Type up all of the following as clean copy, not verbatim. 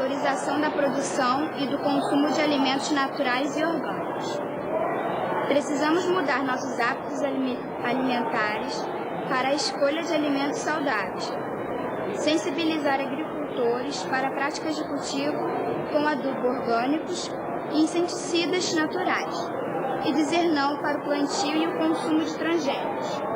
valorização da produção e do consumo de alimentos naturais e orgânicos. Precisamos mudar nossos hábitos alimentares para a escolha de alimentos saudáveis, sensibilizar agricultores para práticas de cultivo com adubo orgânicos e inseticidas naturais, e dizer não para o plantio e o consumo de transgênicos.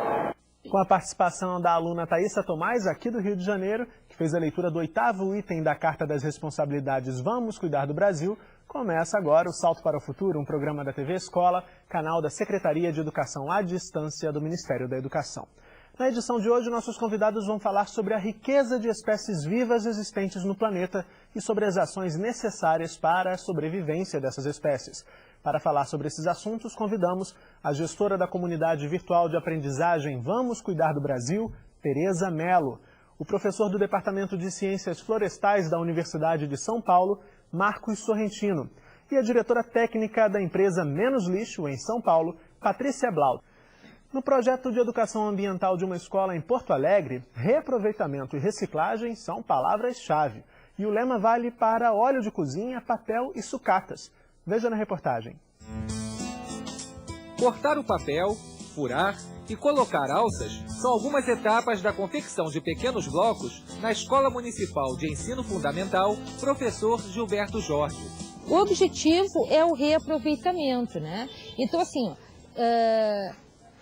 Com a participação da aluna Thaísa Tomás, aqui do Rio de Janeiro, que fez a leitura do 8º item da Carta das Responsabilidades Vamos Cuidar do Brasil, começa agora o Salto para o Futuro, um programa da TV Escola, canal da Secretaria de Educação à Distância do Ministério da Educação. Na edição de hoje, nossos convidados vão falar sobre a riqueza de espécies vivas existentes no planeta e sobre as ações necessárias para a sobrevivência dessas espécies. Para falar sobre esses assuntos, convidamos a gestora da comunidade virtual de aprendizagem Vamos Cuidar do Brasil, Tereza Mello, o professor do Departamento de Ciências Florestais da Universidade de São Paulo, Marcos Sorrentino, e a diretora técnica da empresa Menos Lixo, em São Paulo, Patrícia Blau. No projeto de educação ambiental de uma escola em Porto Alegre, reaproveitamento e reciclagem são palavras-chave. E o lema vale para óleo de cozinha, papel e sucatas. Veja na reportagem. Cortar o papel, furar e colocar alças são algumas etapas da confecção de pequenos blocos na Escola Municipal de Ensino Fundamental Professor Gilberto Jorge. O objetivo é o reaproveitamento, né? Então, assim,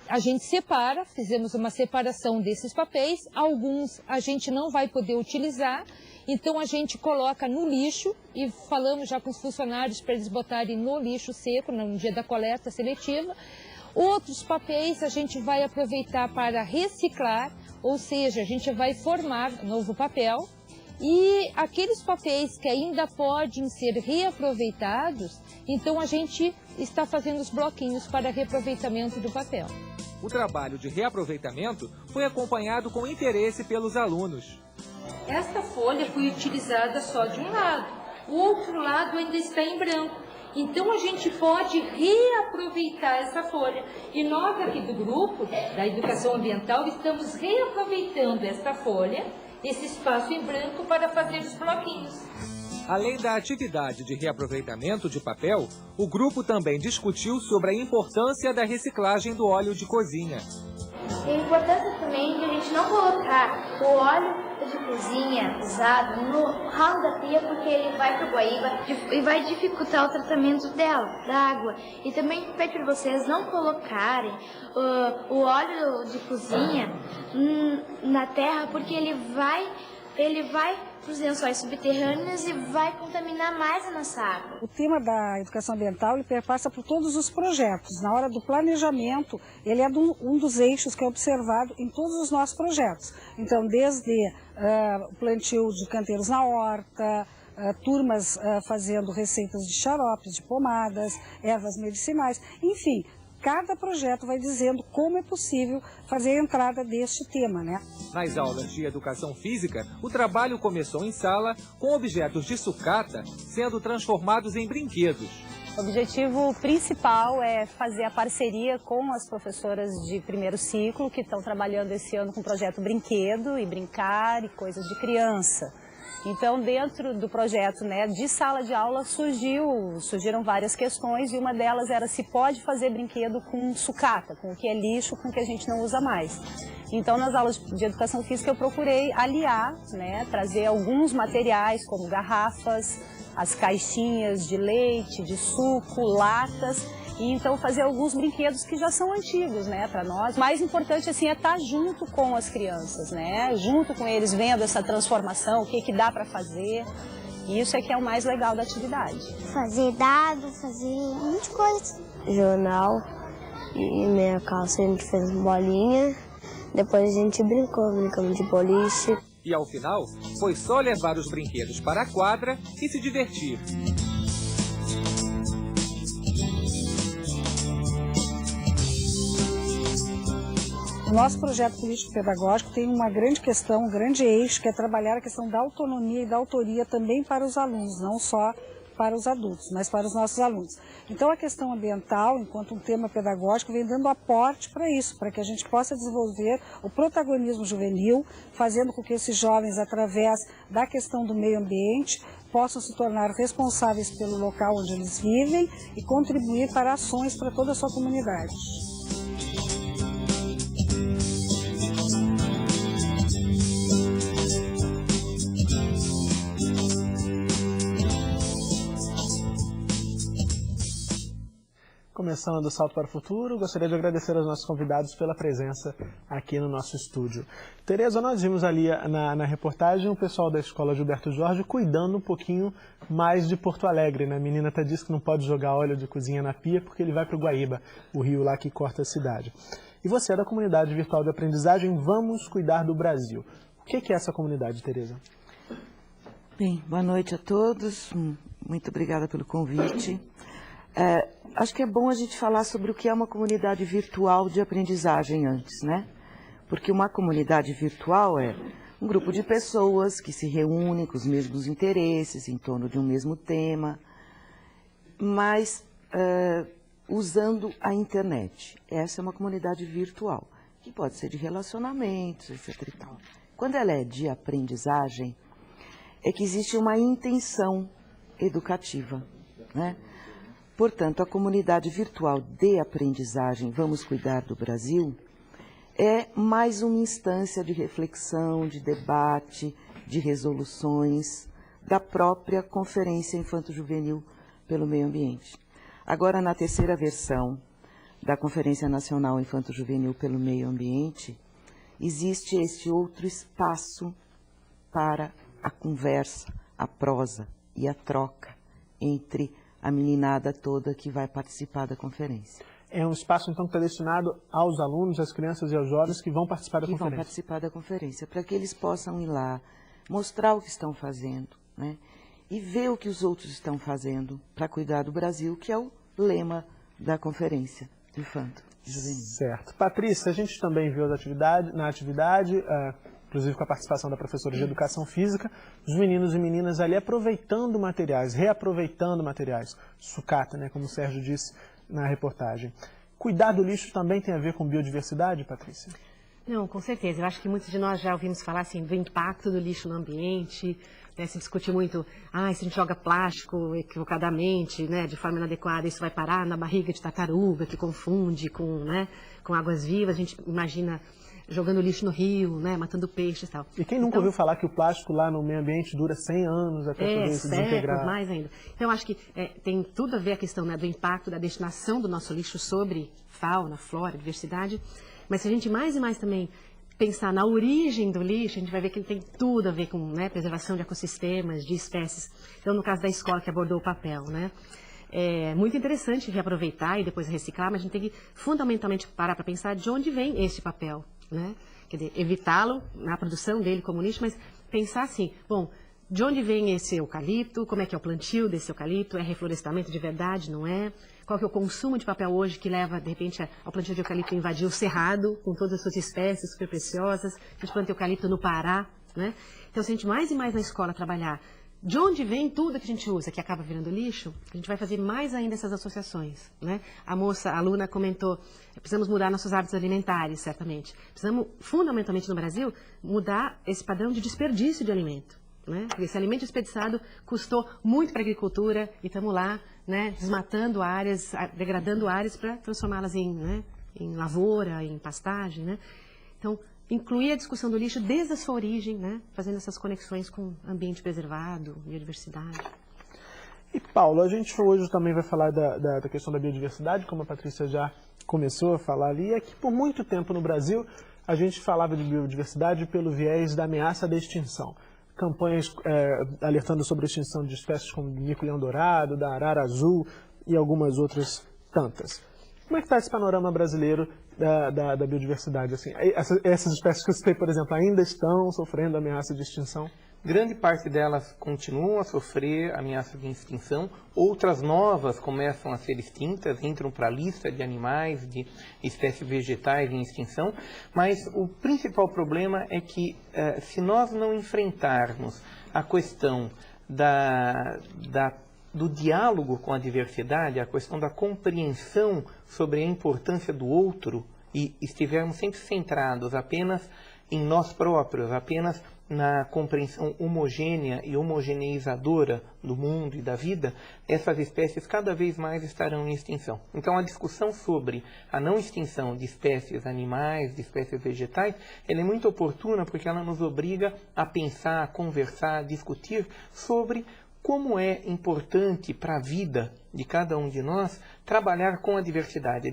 a gente separa, fizemos uma separação desses papéis, alguns a gente não vai poder utilizar, então a gente coloca no lixo e falamos já com os funcionários para eles botarem no lixo seco, no dia da coleta seletiva. Outros papéis a gente vai aproveitar para reciclar, ou seja, a gente vai formar novo papel. E aqueles papéis que ainda podem ser reaproveitados, então a gente está fazendo os bloquinhos para reaproveitamento do papel. O trabalho de reaproveitamento foi acompanhado com interesse pelos alunos. Esta folha foi utilizada só de um lado, o outro lado ainda está em branco. Então a gente pode reaproveitar essa folha. E nós aqui do grupo da Educação Ambiental estamos reaproveitando essa folha, esse espaço em branco, para fazer os bloquinhos. Além da atividade de reaproveitamento de papel, o grupo também discutiu sobre a importância da reciclagem do óleo de cozinha. E a importância também de a gente não colocar o óleo de cozinha usado no ralo da pia, porque ele vai para o Guaíba e vai dificultar o tratamento dela, da água. E também pede para vocês não colocarem o óleo de cozinha na terra, porque ele vai para os lençóis subterrâneos e vai contaminar mais a nossa água. O tema da educação ambiental ele perpassa por todos os projetos. Na hora do planejamento, ele é um dos eixos que é observado em todos os nossos projetos. Então, desde o plantio de canteiros na horta, turmas fazendo receitas de xaropes, de pomadas, ervas medicinais, enfim. Cada projeto vai dizendo como é possível fazer a entrada deste tema, né? Nas aulas de educação física, o trabalho começou em sala com objetos de sucata sendo transformados em brinquedos. O objetivo principal é fazer a parceria com as professoras de primeiro ciclo que estão trabalhando esse ano com o projeto Brinquedo e Brincar e Coisas de Criança. Então, dentro do projeto, né, de sala de aula surgiram várias questões e uma delas era se pode fazer brinquedo com sucata, com o que é lixo, com o que a gente não usa mais. Então, nas aulas de educação física eu procurei aliar, né, trazer alguns materiais como garrafas, as caixinhas de leite, de suco, latas, e então fazer alguns brinquedos que já são antigos, né, para nós. O mais importante assim é estar junto com as crianças, né, junto com eles, vendo essa transformação, o que dá para fazer. E isso é que é o mais legal da atividade. Fazer dado, fazer um monte de coisa. Jornal, e minha calça a gente fez bolinha, depois a gente brincamos de boliche. E ao final, foi só levar os brinquedos para a quadra e se divertir. O nosso projeto político-pedagógico tem uma grande questão, um grande eixo, que é trabalhar a questão da autonomia e da autoria também para os alunos, não só para os adultos, mas para os nossos alunos. Então a questão ambiental, enquanto um tema pedagógico, vem dando aporte para isso, para que a gente possa desenvolver o protagonismo juvenil, fazendo com que esses jovens, através da questão do meio ambiente, possam se tornar responsáveis pelo local onde eles vivem e contribuir para ações para toda a sua comunidade. Começando o Salto para o Futuro, gostaria de agradecer aos nossos convidados pela presença aqui no nosso estúdio. Tereza, nós vimos ali na reportagem o pessoal da Escola Gilberto Jorge cuidando um pouquinho mais de Porto Alegre, né? A menina até disse que não pode jogar óleo de cozinha na pia porque ele vai para o Guaíba, o rio lá que corta a cidade. E você é da comunidade virtual de aprendizagem Vamos Cuidar do Brasil. O que é essa comunidade, Tereza? Bem, boa noite a todos. Muito obrigada pelo convite. Acho que é bom a gente falar sobre o que é uma comunidade virtual de aprendizagem antes, né? Porque uma comunidade virtual é um grupo de pessoas que se reúnem com os mesmos interesses, em torno de um mesmo tema, mas usando a internet. Essa é uma comunidade virtual, que pode ser de relacionamentos, etc. e tal. Quando ela é de aprendizagem, é que existe uma intenção educativa, né? Portanto, a comunidade virtual de aprendizagem Vamos Cuidar do Brasil é mais uma instância de reflexão, de debate, de resoluções da própria Conferência Infanto-Juvenil pelo Meio Ambiente. Agora, na terceira versão da Conferência Nacional Infanto-Juvenil pelo Meio Ambiente, existe este outro espaço para a conversa, a prosa e a troca entre a meninada toda que vai participar da conferência. É um espaço, então, que está destinado aos alunos, às crianças e aos jovens que vão participar da conferência. Que vão participar da conferência, para que eles possam ir lá, mostrar o que estão fazendo, né? E ver o que os outros estão fazendo para cuidar do Brasil, que é o lema da conferência Infanto Juvenil. Certo. Patrícia, a gente também viu na atividade, inclusive com a participação da professora de Educação Física, os meninos e meninas ali aproveitando materiais, reaproveitando materiais. Sucata, né, como o Sérgio disse na reportagem. Cuidar do lixo também tem a ver com biodiversidade, Patrícia? Não, com certeza. Eu acho que muitos de nós já ouvimos falar assim, do impacto do lixo no ambiente, né? Se discute muito, se a gente joga plástico equivocadamente, né, de forma inadequada, isso vai parar na barriga de tartaruga, que confunde com águas vivas. A gente imagina jogando lixo no rio, né, matando peixes e tal. E quem nunca ouviu falar que o plástico lá no meio ambiente dura 100 anos até poder se desintegrar? Mais ainda. Então, acho que tem tudo a ver a questão, né, do impacto da destinação do nosso lixo sobre fauna, flora, diversidade. Mas se a gente mais e mais também pensar na origem do lixo, a gente vai ver que ele tem tudo a ver com, né, preservação de ecossistemas, de espécies. Então, no caso da escola que abordou o papel, né? É muito interessante reaproveitar e depois reciclar, mas a gente tem que fundamentalmente parar para pensar de onde vem esse papel, né? Quer dizer, evitá-lo na produção dele como lixo, mas pensar assim, bom, de onde vem esse eucalipto, como é que é o plantio desse eucalipto, é reflorestamento de verdade, não é? Qual que é o consumo de papel hoje que leva, de repente, ao plantio de eucalipto invadir o cerrado, com todas as suas espécies super preciosas, a gente planta eucalipto no Pará, né? Então, se a gente mais e mais na escola trabalhar de onde vem tudo que a gente usa, que acaba virando lixo, a gente vai fazer mais ainda essas associações, né? A aluna comentou, precisamos mudar nossos hábitos alimentares, certamente. Precisamos, fundamentalmente no Brasil, mudar esse padrão de desperdício de alimento, né? Porque esse alimento desperdiçado custou muito para a agricultura e estamos lá, né, desmatando áreas, degradando áreas para transformá-las em lavoura, em pastagem, né? Então, incluir a discussão do lixo desde a sua origem, né? Fazendo essas conexões com ambiente preservado, biodiversidade. E, Paulo, a gente hoje também vai falar da questão da biodiversidade, como a Patrícia já começou a falar ali, é que por muito tempo no Brasil a gente falava de biodiversidade pelo viés da ameaça da extinção. Campanhas alertando sobre a extinção de espécies como do mico-leão dourado, da arara azul e algumas outras tantas. Como é que está esse panorama brasileiro da biodiversidade? Assim, essas espécies que eu citei, por exemplo, ainda estão sofrendo ameaça de extinção? Grande parte delas continuam a sofrer ameaça de extinção, outras novas começam a ser extintas, entram para a lista de animais, de espécies vegetais em extinção, mas o principal problema é que se nós não enfrentarmos a questão da do diálogo com a diversidade, a questão da compreensão sobre a importância do outro, e estivermos sempre centrados apenas em nós próprios, apenas na compreensão homogênea e homogeneizadora do mundo e da vida, essas espécies cada vez mais estarão em extinção. Então, a discussão sobre a não extinção de espécies animais, de espécies vegetais, ela é muito oportuna porque ela nos obriga a pensar, a conversar, a discutir sobre como é importante para a vida de cada um de nós trabalhar com a diversidade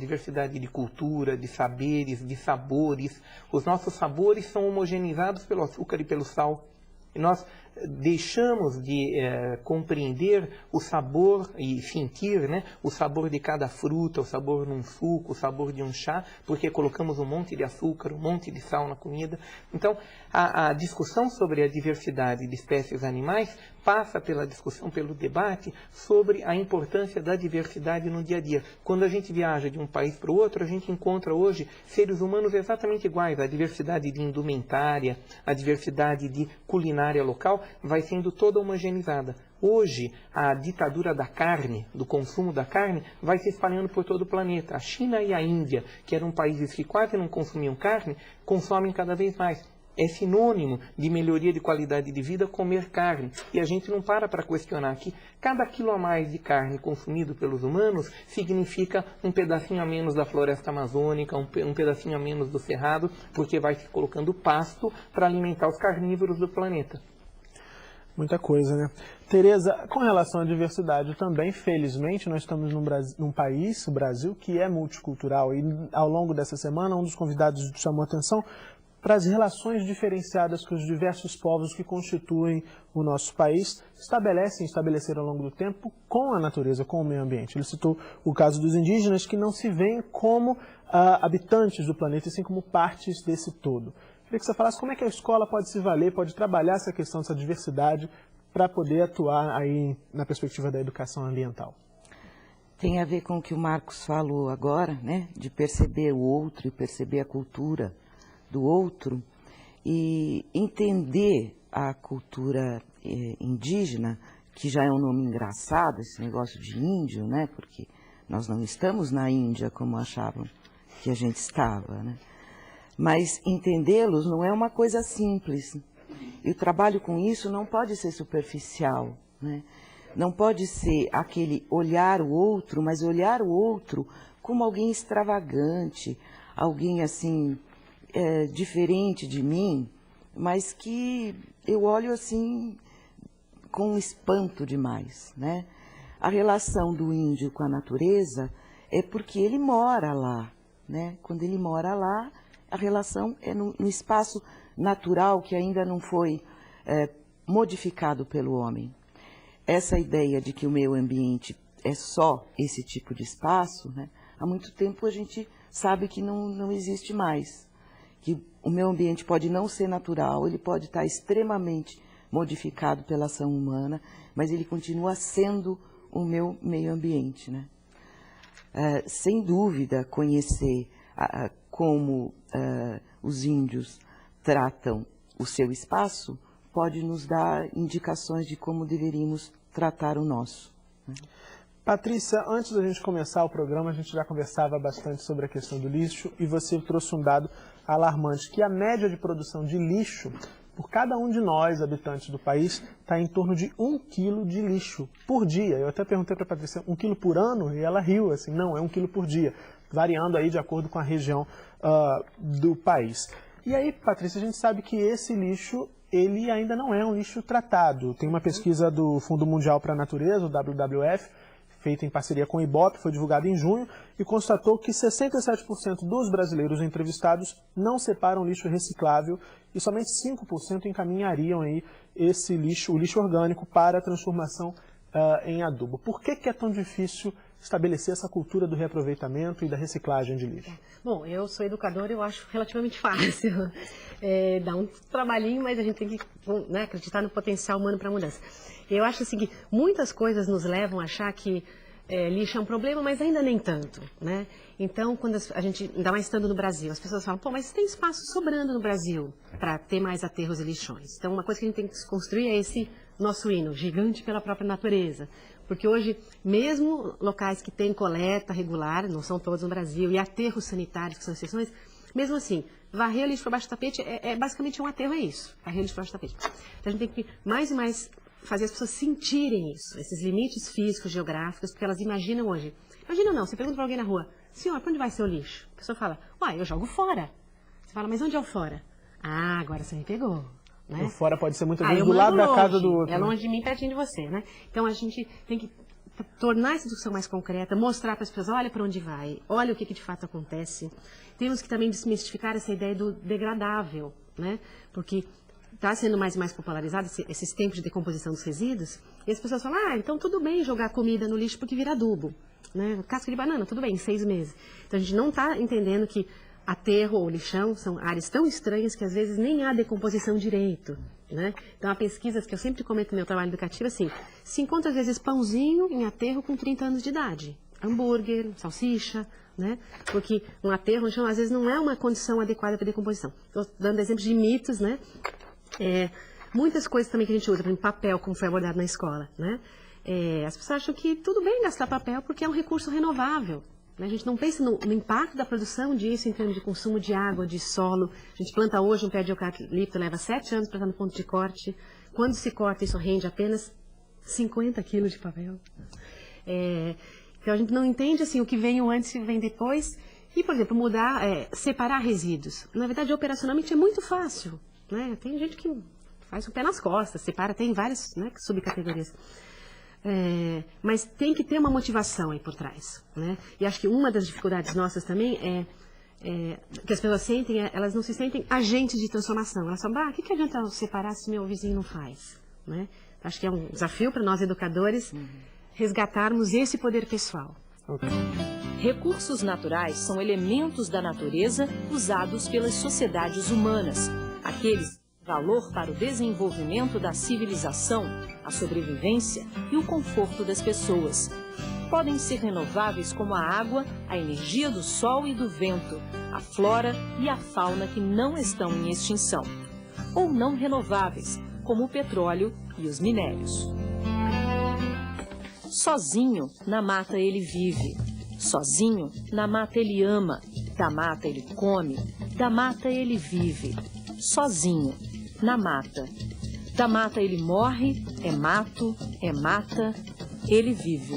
de cultura, de saberes, de sabores. Os nossos sabores são homogeneizados pelo açúcar e pelo sal. E nós deixamos de compreender o sabor e sentir, né, o sabor de cada fruta, o sabor num suco, o sabor de um chá, porque colocamos um monte de açúcar, um monte de sal na comida. Então, a discussão sobre a diversidade de espécies animais passa pela discussão, pelo debate sobre a importância da diversidade no dia a dia. Quando a gente viaja de um país para o outro, a gente encontra hoje seres humanos exatamente iguais. A diversidade de indumentária, a diversidade de culinária local vai sendo toda homogeneizada. Hoje, a ditadura da carne, do consumo da carne, vai se espalhando por todo o planeta. A China e a Índia, que eram países que quase não consumiam carne, consomem cada vez mais. É sinônimo de melhoria de qualidade de vida comer carne. E a gente não para questionar que cada quilo a mais de carne consumido pelos humanos significa um pedacinho a menos da floresta amazônica, um pedacinho a menos do cerrado, porque vai se colocando pasto para alimentar os carnívoros do planeta. Muita coisa, né? Tereza, com relação à diversidade também, felizmente, nós estamos num país, o Brasil, que é multicultural. E ao longo dessa semana, um dos convidados chamou a atenção para as relações diferenciadas que os diversos povos que constituem o nosso país estabeleceram ao longo do tempo com a natureza, com o meio ambiente. Ele citou o caso dos indígenas, que não se veem como habitantes do planeta, e sim como partes desse todo. Queria que você falasse como é que a escola pode se valer, pode trabalhar essa questão dessa diversidade para poder atuar aí na perspectiva da educação ambiental. Tem a ver com o que o Marcos falou agora, né? De perceber o outro e perceber a cultura do outro e entender a cultura indígena, que já é um nome engraçado, esse negócio de índio, né? Porque nós não estamos na Índia como achavam que a gente estava, né? Mas entendê-los não é uma coisa simples. E o trabalho com isso não pode ser superficial, né? Não pode ser aquele olhar o outro, mas olhar o outro como alguém extravagante, alguém assim, diferente de mim, mas que eu olho assim com espanto demais, né? A relação do índio com a natureza é porque ele mora lá, né? Quando ele mora lá, a relação é no espaço natural que ainda não foi modificado pelo homem. Essa ideia de que o meio ambiente é só esse tipo de espaço, né? Há muito tempo a gente sabe que não existe mais. Que o meio ambiente pode não ser natural, ele pode estar extremamente modificado pela ação humana, mas ele continua sendo o meu meio ambiente, né? Sem dúvida, conhecer como os índios tratam o seu espaço pode nos dar indicações de como deveríamos tratar o nosso, né? Patrícia, antes da gente começar o programa, a gente já conversava bastante sobre a questão do lixo e você trouxe um dado alarmante, que a média de produção de lixo por cada um de nós, habitantes do país, está em torno de 1 quilo de lixo por dia. Eu até perguntei para a Patrícia, 1 quilo por ano? E ela riu, assim, não, é 1 quilo por dia, variando aí de acordo com a região do país. E aí, Patrícia, a gente sabe que esse lixo, ele ainda não é um lixo tratado. Tem uma pesquisa do Fundo Mundial para a Natureza, o WWF, feita em parceria com o IBOP, foi divulgada em junho, e constatou que 67% dos brasileiros entrevistados não separam lixo reciclável e somente 5% encaminhariam aí esse lixo, o lixo orgânico, para a transformação em adubo. Por que é tão difícil estabelecer essa cultura do reaproveitamento e da reciclagem de lixo? Bom, eu sou educadora, eu acho relativamente fácil. Dá um trabalhinho, mas a gente tem que, né, acreditar no potencial humano para mudança. Eu acho assim que muitas coisas nos levam a achar que lixo é um problema, mas ainda nem tanto, né? Então, quando a gente, ainda mais estando no Brasil, as pessoas falam, pô, mas tem espaço sobrando no Brasil para ter mais aterros e lixões. Então, uma coisa que a gente tem que construir é esse nosso hino, gigante pela própria natureza. Porque hoje, mesmo locais que têm coleta regular, não são todos no Brasil, e aterros sanitários, que são exceções, mesmo assim, varrer lixo para baixo do tapete basicamente um aterro, é isso, varrer lixo para baixo do tapete. Então a gente tem que mais e mais fazer as pessoas sentirem isso, esses limites físicos, geográficos, porque elas imaginam hoje. Imagina não, você pergunta para alguém na rua, senhor, para onde vai seu lixo? A pessoa fala, eu jogo fora. Você fala, mas onde é o fora? Ah, agora você me pegou. Né? O fora pode ser muito vezes do lado da casa do outro. É longe de mim, pertinho de você, né? Então a gente tem que tornar essa discussão mais concreta, mostrar para as pessoas, olha para onde vai, olha o que de fato acontece. Temos que também desmistificar essa ideia do degradável, né? Porque está sendo mais e mais popularizado esses tempos de decomposição dos resíduos, e as pessoas falam, então tudo bem jogar comida no lixo porque vira adubo, né? Casca de banana, tudo bem, em 6 meses. Então a gente não está entendendo que aterro ou lixão são áreas tão estranhas que às vezes nem há decomposição direito, né? Então há pesquisas que eu sempre comento no meu trabalho educativo assim, se encontra às vezes pãozinho em aterro com 30 anos de idade, hambúrguer, salsicha, né? Porque um aterro, lixão, às vezes não é uma condição adequada para decomposição. Estou dando exemplos de mitos, né? Muitas coisas também que a gente usa, por exemplo, papel, como foi abordado na escola, né? As pessoas acham que tudo bem gastar papel porque é um recurso renovável. A gente não pensa no impacto da produção disso em termos de consumo de água, de solo. A gente planta hoje um pé de eucalipto, leva 7 anos para estar no ponto de corte. Quando se corta, isso rende apenas 50 quilos de papel. Então a gente não entende assim, o que vem antes e o que vem depois. E, por exemplo, separar resíduos. Na verdade, operacionalmente é muito fácil, né? Tem gente que faz o pé nas costas, separa, tem várias, né, subcategorias. Mas tem que ter uma motivação aí por trás, né? E acho que uma das dificuldades nossas também que as pessoas sentem, elas não se sentem agentes de transformação. Elas falam, o que adianta eu separar se meu vizinho não faz, né? Acho que é um desafio para nós educadores resgatarmos esse poder pessoal. Recursos naturais são elementos da natureza usados pelas sociedades humanas, aqueles valor para o desenvolvimento da civilização, a sobrevivência e o conforto das pessoas. Podem ser renováveis como a água, a energia do sol e do vento, a flora e a fauna que não estão em extinção. Ou não renováveis, como o petróleo e os minérios. Sozinho, na mata ele vive. Sozinho, na mata ele ama. Da mata ele come. Da mata ele vive. Sozinho, na mata. Da mata ele morre, é mato, é mata, ele vive.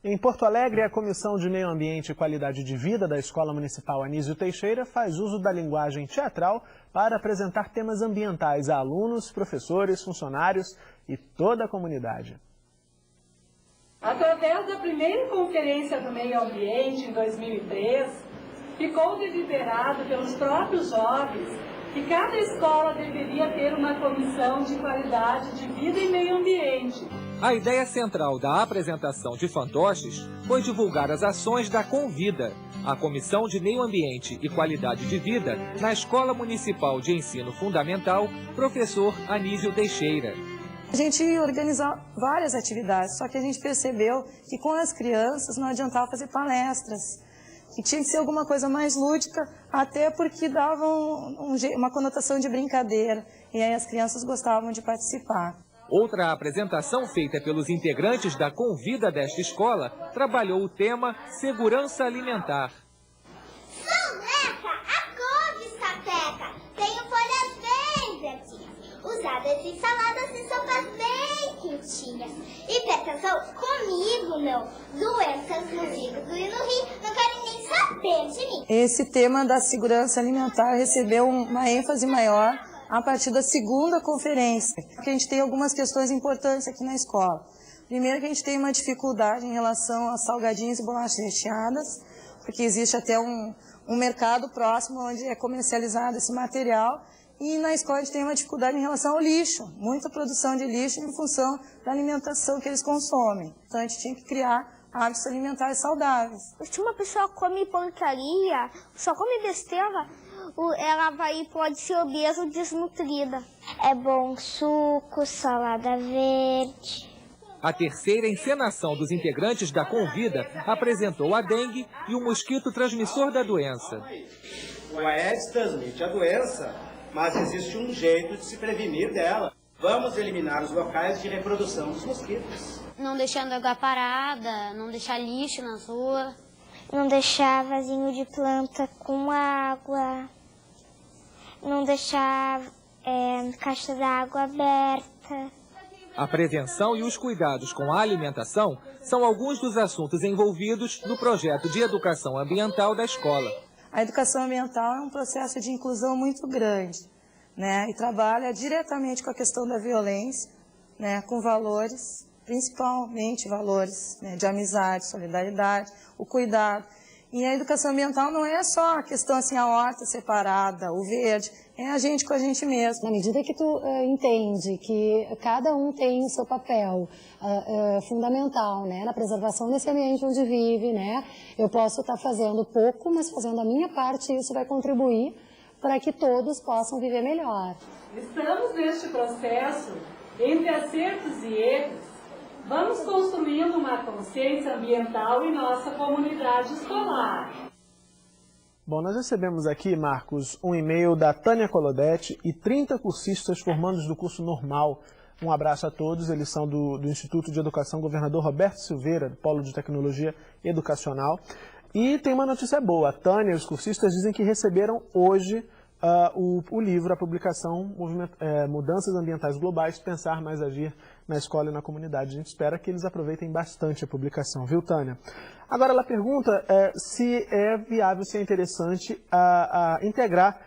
Em Porto Alegre, a Comissão de Meio Ambiente e Qualidade de Vida da Escola Municipal Anísio Teixeira faz uso da linguagem teatral para apresentar temas ambientais a alunos, professores, funcionários e toda a comunidade. Através da primeira Conferência do Meio Ambiente, em 2003, ficou deliberado pelos próprios jovens que cada escola deveria ter uma comissão de qualidade de vida e meio ambiente. A ideia central da apresentação de fantoches foi divulgar as ações da Convida, a Comissão de Meio Ambiente e Qualidade de Vida, na Escola Municipal de Ensino Fundamental, Professor Anísio Teixeira. A gente organizou várias atividades, só que a gente percebeu que com as crianças não adiantava fazer palestras. E tinha que ser alguma coisa mais lúdica, até porque dava uma conotação de brincadeira. E aí as crianças gostavam de participar. Outra apresentação feita pelos integrantes da Convida desta escola trabalhou o tema Segurança Alimentar. Soneca, a couve, sapeca, tenho folhas bem verdinhas, usadas em saladas e sopas bem quentinhas. E presta atenção, comigo não, doenças no fígado e no rim, não querem nem saber de mim. Esse tema da segurança alimentar recebeu uma ênfase maior a partir da segunda conferência, porque a gente tem algumas questões importantes aqui na escola. Primeiro que a gente tem uma dificuldade em relação a salgadinhos e bolachas recheadas, porque existe até um mercado próximo onde é comercializado esse material, e na escola a gente tem uma dificuldade em relação ao lixo, muita produção de lixo em função da alimentação que eles consomem. Então a gente tinha que criar hábitos alimentares saudáveis. Se uma pessoa come porcaria, só come besteira, ela pode ser obesa ou desnutrida. É bom suco, salada verde. A terceira encenação dos integrantes da Convida apresentou a dengue e o mosquito transmissor da doença. O Aedes transmite a doença, mas existe um jeito de se prevenir dela. Vamos eliminar os locais de reprodução dos mosquitos. Não deixando água parada, não deixar lixo nas ruas. Não deixar vasinho de planta com água. Não deixar caixa d'água aberta. A prevenção e os cuidados com a alimentação são alguns dos assuntos envolvidos no projeto de educação ambiental da escola. A educação ambiental é um processo de inclusão muito grande, né? E trabalha diretamente com a questão da violência, né? Com valores, principalmente valores, né? De amizade, solidariedade, o cuidado. E a educação ambiental não é só a questão assim, a horta separada, o verde, é a gente com a gente mesmo. Na medida que tu entende que cada um tem o seu papel fundamental, né, na preservação desse ambiente onde vive, né, eu posso estar fazendo pouco, mas fazendo a minha parte, isso vai contribuir para que todos possam viver melhor. Estamos neste processo, entre acertos e erros, vamos construindo uma consciência ambiental em nossa comunidade escolar. Bom, nós recebemos aqui, Marcos, um e-mail da Tânia Colodetti e 30 cursistas formandos do curso normal. Um abraço a todos, eles são do Instituto de Educação Governador Roberto Silveira, do Polo de Tecnologia Educacional. E tem uma notícia boa, a Tânia e os cursistas dizem que receberam hoje o livro, a publicação Mudanças Ambientais Globais, Pensar Mais Agir na Escola e na Comunidade. A gente espera que eles aproveitem bastante a publicação, viu, Tânia? Agora, ela pergunta se é viável, se é interessante integrar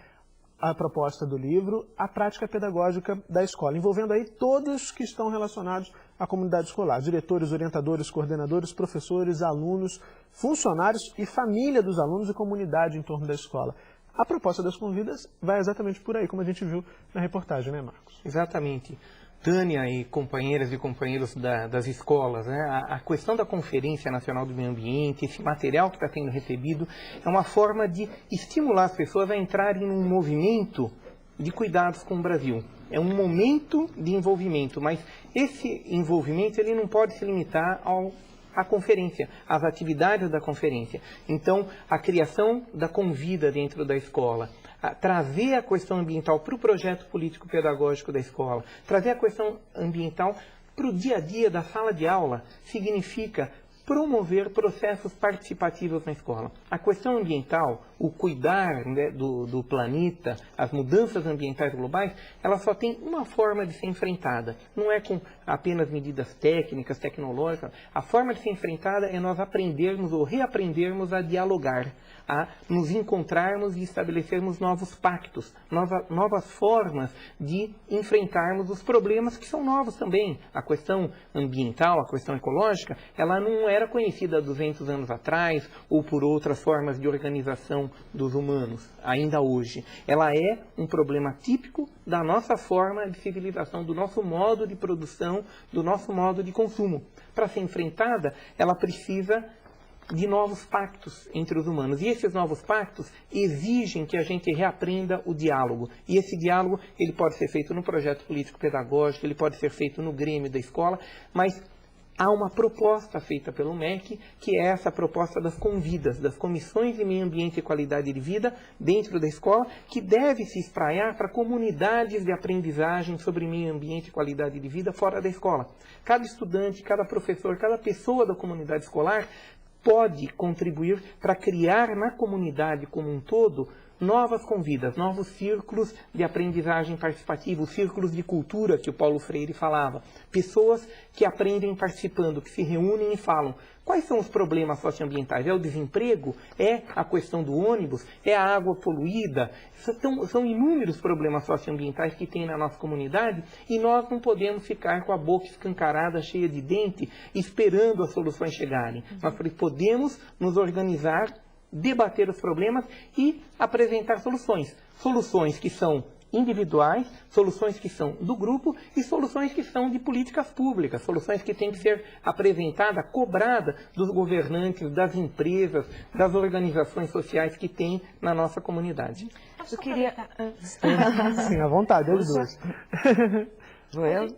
a proposta do livro à prática pedagógica da escola, envolvendo aí todos que estão relacionados à comunidade escolar, diretores, orientadores, coordenadores, professores, alunos, funcionários e família dos alunos e comunidade em torno da escola. A proposta das convidas vai exatamente por aí, como a gente viu na reportagem, né, Marcos? Exatamente. Tânia e companheiras e companheiros das escolas, né? A questão da Conferência Nacional do Meio Ambiente, esse material que está sendo recebido, é uma forma de estimular as pessoas a entrarem num movimento de cuidados com o Brasil. É um momento de envolvimento, mas esse envolvimento ele não pode se limitar à conferência, às atividades da conferência. Então, a criação da convida dentro da escola, trazer a questão ambiental para o projeto político-pedagógico da escola, trazer a questão ambiental para o dia a dia da sala de aula, significa promover processos participativos na escola. A questão ambiental, o cuidar, né, do planeta, as mudanças ambientais globais, ela só tem uma forma de ser enfrentada. Não é com apenas medidas técnicas, tecnológicas. A forma de ser enfrentada é nós aprendermos ou reaprendermos a dialogar, a nos encontrarmos e estabelecermos novos pactos, novas formas de enfrentarmos os problemas que são novos também. A questão ambiental, a questão ecológica, ela não era conhecida há 200 anos atrás ou por outras formas de organização dos humanos, ainda hoje. Ela é um problema típico da nossa forma de civilização, do nosso modo de produção, do nosso modo de consumo. Para ser enfrentada, ela precisa de novos pactos entre os humanos. E esses novos pactos exigem que a gente reaprenda o diálogo. E esse diálogo ele pode ser feito no projeto político-pedagógico, ele pode ser feito no grêmio da escola, mas há uma proposta feita pelo MEC, que é essa proposta das convidas, das comissões de meio ambiente e qualidade de vida dentro da escola, que deve se espraiar para comunidades de aprendizagem sobre meio ambiente e qualidade de vida fora da escola. Cada estudante, cada professor, cada pessoa da comunidade escolar pode contribuir para criar na comunidade como um todo novas convidas, novos círculos de aprendizagem participativa, os círculos de cultura que o Paulo Freire falava. Pessoas que aprendem participando, que se reúnem e falam. Quais são os problemas socioambientais? É o desemprego? É a questão do ônibus? É a água poluída? São inúmeros problemas socioambientais que tem na nossa comunidade e nós não podemos ficar com a boca escancarada, cheia de dente, esperando as soluções chegarem. Nós podemos nos organizar, debater os problemas e apresentar soluções. Soluções que são individuais, soluções que são do grupo e soluções que são de políticas públicas, soluções que têm que ser apresentadas, cobradas dos governantes, das empresas, das organizações sociais que tem na nossa comunidade. Eu queria... Sim, à vontade, as duas. Joel?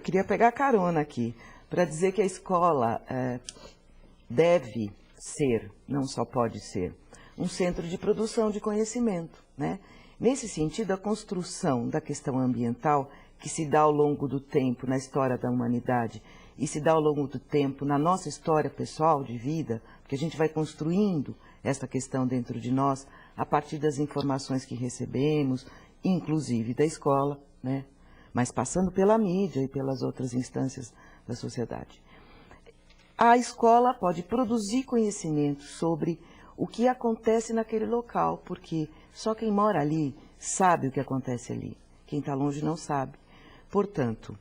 Queria pegar carona aqui, para dizer que a escola deve ser, não só pode ser, um centro de produção de conhecimento, né? Nesse sentido, a construção da questão ambiental, que se dá ao longo do tempo na história da humanidade e se dá ao longo do tempo na nossa história pessoal de vida, porque a gente vai construindo essa questão dentro de nós a partir das informações que recebemos, inclusive da escola, né? Mas passando pela mídia e pelas outras instâncias da sociedade. A escola pode produzir conhecimento sobre o que acontece naquele local, porque só quem mora ali sabe o que acontece ali. Quem está longe não sabe. Portanto,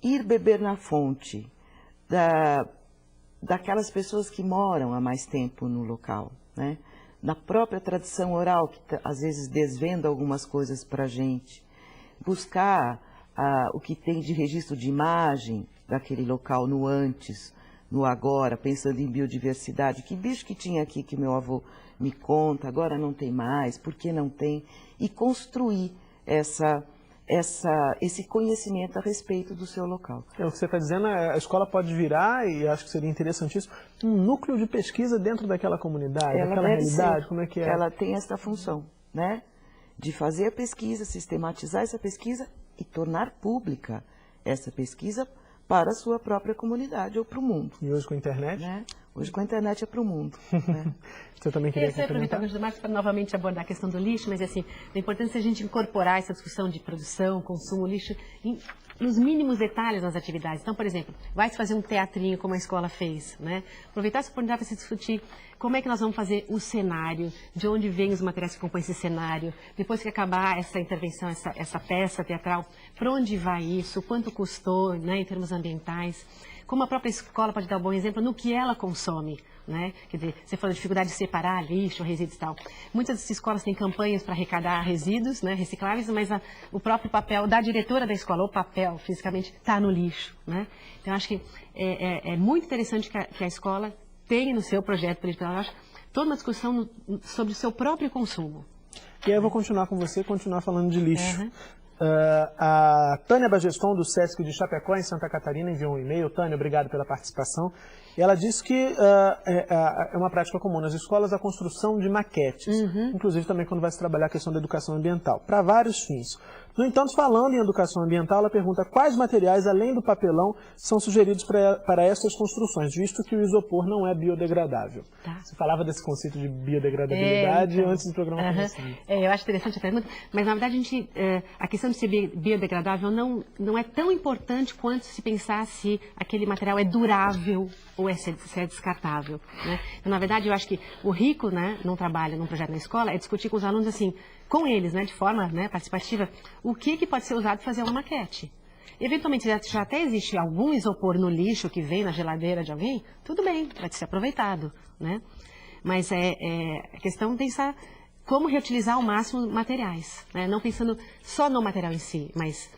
ir beber na fonte daquelas pessoas que moram há mais tempo no local, né? Na própria tradição oral, que às vezes desvenda algumas coisas para a gente, buscar o que tem de registro de imagem daquele local no antes, no agora, pensando em biodiversidade. Que bicho que tinha aqui que meu avô me conta, agora não tem mais, por que não tem? E construir esse conhecimento a respeito do seu local. O que você está dizendo, a escola pode virar, e acho que seria interessantíssimo, um núcleo de pesquisa dentro daquela comunidade, daquela realidade, como é que é? Ela tem essa função, né? De fazer a pesquisa, sistematizar essa pesquisa e tornar pública essa pesquisa para a sua própria comunidade ou para o mundo. E hoje com a internet? Né? Hoje com a internet é para o mundo. Né? Você também queria aproveitar o Marcos para novamente abordar a questão do lixo, mas assim, a importância é a gente incorporar essa discussão de produção, consumo, lixo, nos mínimos detalhes nas atividades. Então, por exemplo, vai se fazer um teatrinho como a escola fez, né? Aproveitar essa oportunidade para se discutir como é que nós vamos fazer o cenário, de onde vêm os materiais que compõem esse cenário, depois que acabar essa intervenção, essa peça teatral, para onde vai isso, quanto custou, né, em termos ambientais, como a própria escola pode dar um bom exemplo no que ela consome, né? Quer dizer, você falou de dificuldade de separar lixo, resíduos e tal. Muitas dessas escolas têm campanhas para arrecadar resíduos, né, recicláveis, mas o próprio papel da diretora da escola, o papel, fisicamente, está no lixo, né? Então, acho que é muito interessante que a escola tenha no seu projeto pedagógico toda uma discussão sobre o seu próprio consumo. E aí eu vou continuar com você, continuar falando de lixo. Uhum. A Tânia Bageston, do SESC de Chapecó, em Santa Catarina, enviou um e-mail. Tânia, obrigado pela participação. E ela disse que é uma prática comum nas escolas a construção de maquetes, inclusive também quando vai se trabalhar a questão da educação ambiental, para vários fins. No entanto, falando em educação ambiental, ela pergunta quais materiais, além do papelão, são sugeridos para essas construções, visto que o isopor não é biodegradável. Tá. Você falava desse conceito de biodegradabilidade antes do programa começar. Eu acho interessante a pergunta, mas na verdade a questão de ser biodegradável não é tão importante quanto se pensar se aquele material é durável ou se é descartável, né? Então, na verdade, eu acho que o rico, né, num trabalho, num projeto na escola, é discutir com os alunos assim, com eles, né, de forma, né, participativa, o que pode ser usado para fazer uma maquete. Eventualmente, já até existe algum isopor no lixo que vem na geladeira de alguém, tudo bem, vai ser aproveitado, né? Mas a questão é pensar como reutilizar ao máximo materiais, né? Não pensando só no material em si, mas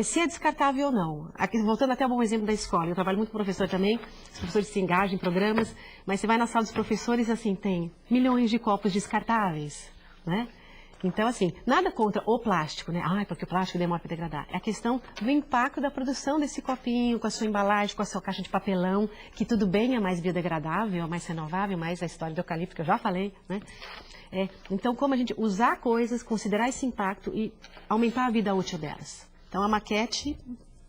se é descartável ou não. Aqui, voltando até ao bom exemplo da escola, eu trabalho muito com professor também, os professores se engajam em programas, mas você vai na sala dos professores, assim, tem milhões de copos descartáveis, né? Então, assim, nada contra o plástico, né? Porque o plástico demora para degradar. É a questão do impacto da produção desse copinho, com a sua embalagem, com a sua caixa de papelão, que tudo bem é mais biodegradável, é mais renovável, mais a história do eucalipto, que eu já falei, né? Então, como a gente usar coisas, considerar esse impacto e aumentar a vida útil delas. Então, a maquete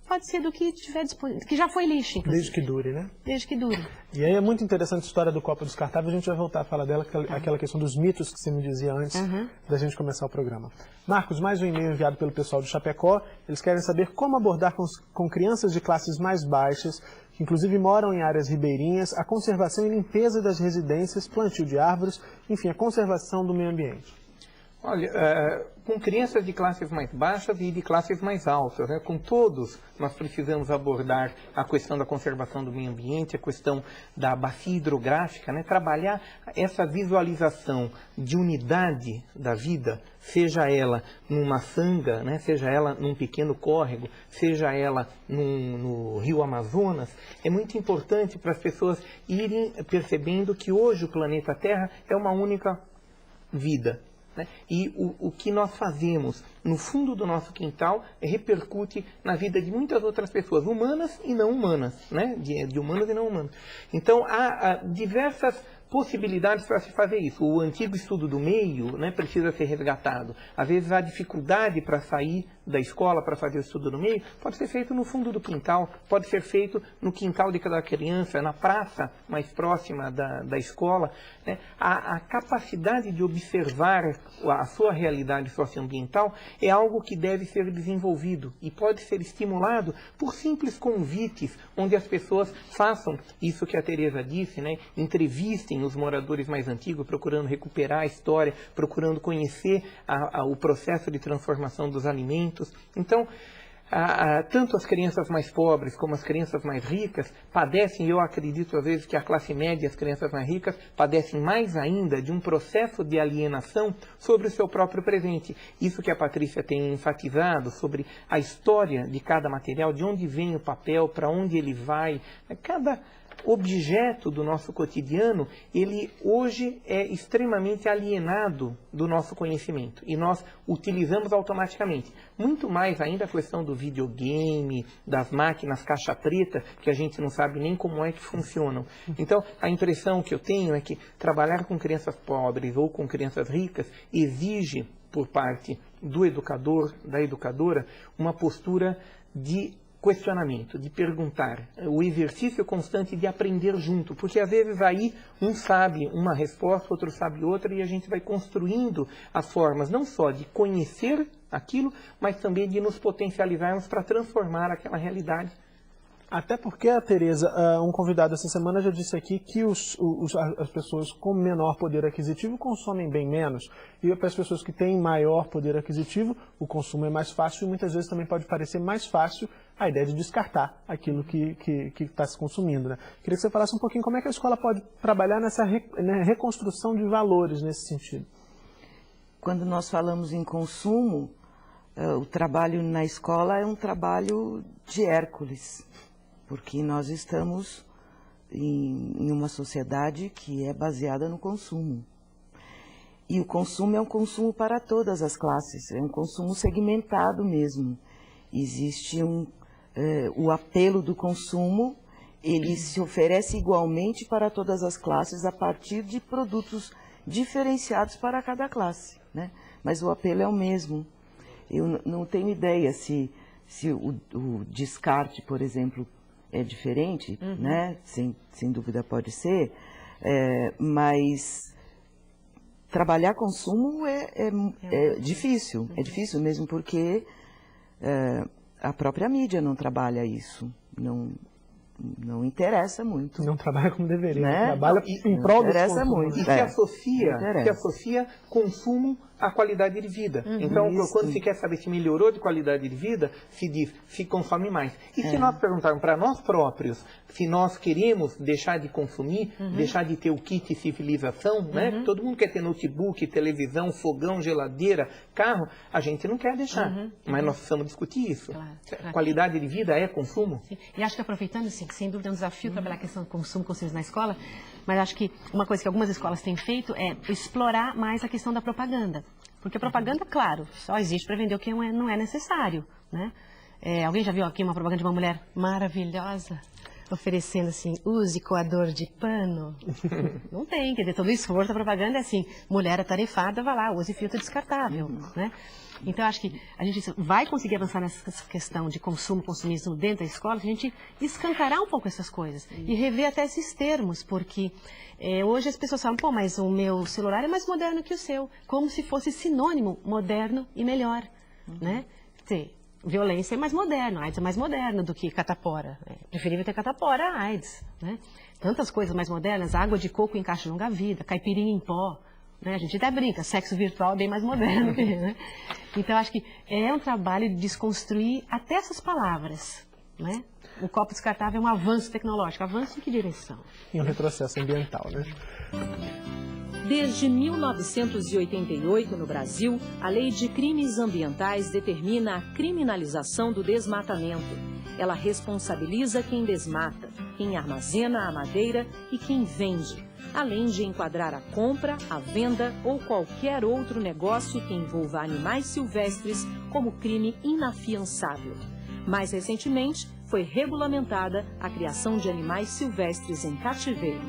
pode ser do que tiver disponível, que já foi lixo, inclusive. Desde que dure, né? Desde que dure. E aí é muito interessante a história do copo descartável, a gente vai voltar a falar dela, aquela questão dos mitos que você me dizia antes da gente começar o programa. Marcos, mais um e-mail enviado pelo pessoal de Chapecó, eles querem saber como abordar com crianças de classes mais baixas, que inclusive moram em áreas ribeirinhas, a conservação e limpeza das residências, plantio de árvores, enfim, a conservação do meio ambiente. Olha, com crianças de classes mais baixas e de classes mais altas, né? Com todos nós precisamos abordar a questão da conservação do meio ambiente, a questão da bacia hidrográfica, né? Trabalhar essa visualização de unidade da vida, seja ela numa sanga, né? Seja ela num pequeno córrego, seja ela no Rio Amazonas, é muito importante para as pessoas irem percebendo que hoje o planeta Terra é uma única vida. Né? E o que nós fazemos no fundo do nosso quintal repercute na vida de muitas outras pessoas, humanas e não humanas, né? De humanos e não humanos. Então, há diversas possibilidades para se fazer isso. O antigo estudo do meio, né, precisa ser resgatado. Às vezes a dificuldade para sair da escola para fazer o estudo do meio pode ser feito no fundo do quintal, pode ser feito no quintal de cada criança, na praça mais próxima da escola. Né? A capacidade de observar a sua realidade socioambiental é algo que deve ser desenvolvido e pode ser estimulado por simples convites, onde as pessoas façam isso que a Tereza disse, né? Entrevistem os moradores mais antigos, procurando recuperar a história, procurando conhecer o processo de transformação dos alimentos. Então, tanto as crianças mais pobres como as crianças mais ricas padecem, eu acredito às vezes que a classe média e as crianças mais ricas padecem mais ainda de um processo de alienação sobre o seu próprio presente. Isso que a Patrícia tem enfatizado sobre a história de cada material, de onde vem o papel, para onde ele vai, cada objeto do nosso cotidiano, ele hoje é extremamente alienado do nosso conhecimento e nós utilizamos automaticamente. Muito mais ainda a questão do videogame, das máquinas caixa preta, que a gente não sabe nem como é que funcionam. Então, a impressão que eu tenho é que trabalhar com crianças pobres ou com crianças ricas exige, por parte do educador, da educadora, uma postura de questionamento, de perguntar, o exercício constante de aprender junto, porque às vezes aí um sabe uma resposta, outro sabe outra, e a gente vai construindo as formas não só de conhecer aquilo, mas também de nos potencializarmos para transformar aquela realidade. Até porque, Tereza, um convidado essa semana já disse aqui que as pessoas com menor poder aquisitivo consomem bem menos. E para as pessoas que têm maior poder aquisitivo, o consumo é mais fácil e muitas vezes também pode parecer mais fácil a ideia de descartar aquilo que está se consumindo. Né? Queria que você falasse um pouquinho como é que a escola pode trabalhar nessa reconstrução de valores nesse sentido. Quando nós falamos em consumo, o trabalho na escola é um trabalho de Hércules. Porque nós estamos em uma sociedade que é baseada no consumo. E o consumo é um consumo para todas as classes, é um consumo segmentado mesmo. Existe o apelo do consumo, ele se oferece igualmente para todas as classes a partir de produtos diferenciados para cada classe, né? Mas o apelo é o mesmo. Eu não tenho ideia se o descarte, por exemplo, é diferente, né? Sem dúvida pode ser, mas trabalhar consumo é difícil, é difícil mesmo porque a própria mídia não trabalha isso, não interessa muito. Não trabalha como deveria, né? Trabalha em prol do consumo. Muito. E se associa consumo à qualidade de vida. Então, quando se quer saber se melhorou de qualidade de vida, se diz, se consome mais. E se nós perguntarmos para nós próprios, se nós queremos deixar de consumir, deixar de ter o kit civilização, né? Todo mundo quer ter notebook, televisão, fogão, geladeira, carro, a gente não quer deixar. Mas nós precisamos discutir isso. Claro. Qualidade de vida é consumo? Sim. E acho que aproveitando, assim, que sem dúvida é um desafio trabalhar a questão do consumo consciente na escola, mas acho que uma coisa que algumas escolas têm feito é explorar mais a questão da propaganda. Porque a propaganda, claro, só existe para vender o que não é necessário, né? Alguém já viu aqui uma propaganda de uma mulher maravilhosa oferecendo assim, use coador de pano? Não tem, quer dizer, todo o esforço da propaganda é assim, mulher atarefada, vai lá, use filtro descartável, né? Então, eu acho que a gente vai conseguir avançar nessa questão de consumismo dentro da escola, se a gente escancarar um pouco essas coisas e rever até esses termos, porque hoje as pessoas falam, pô, mas o meu celular é mais moderno que o seu, como se fosse sinônimo moderno e melhor, né? Violência é mais moderno, AIDS é mais moderno do que catapora. É preferível ter catapora a AIDS, né? Tantas coisas mais modernas, água de coco em caixa longa-vida, caipirinha em pó, né? A gente até brinca, sexo virtual é bem mais moderno, né? Então, acho que é um trabalho de desconstruir até essas palavras, né? O copo descartável é um avanço tecnológico. Avanço em que direção? Em um retrocesso ambiental, né? Desde 1988, no Brasil, a Lei de Crimes Ambientais determina a criminalização do desmatamento. Ela responsabiliza quem desmata, quem armazena a madeira e quem vende, além de enquadrar a compra, a venda ou qualquer outro negócio que envolva animais silvestres como crime inafiançável. Mais recentemente, foi regulamentada a criação de animais silvestres em cativeiro.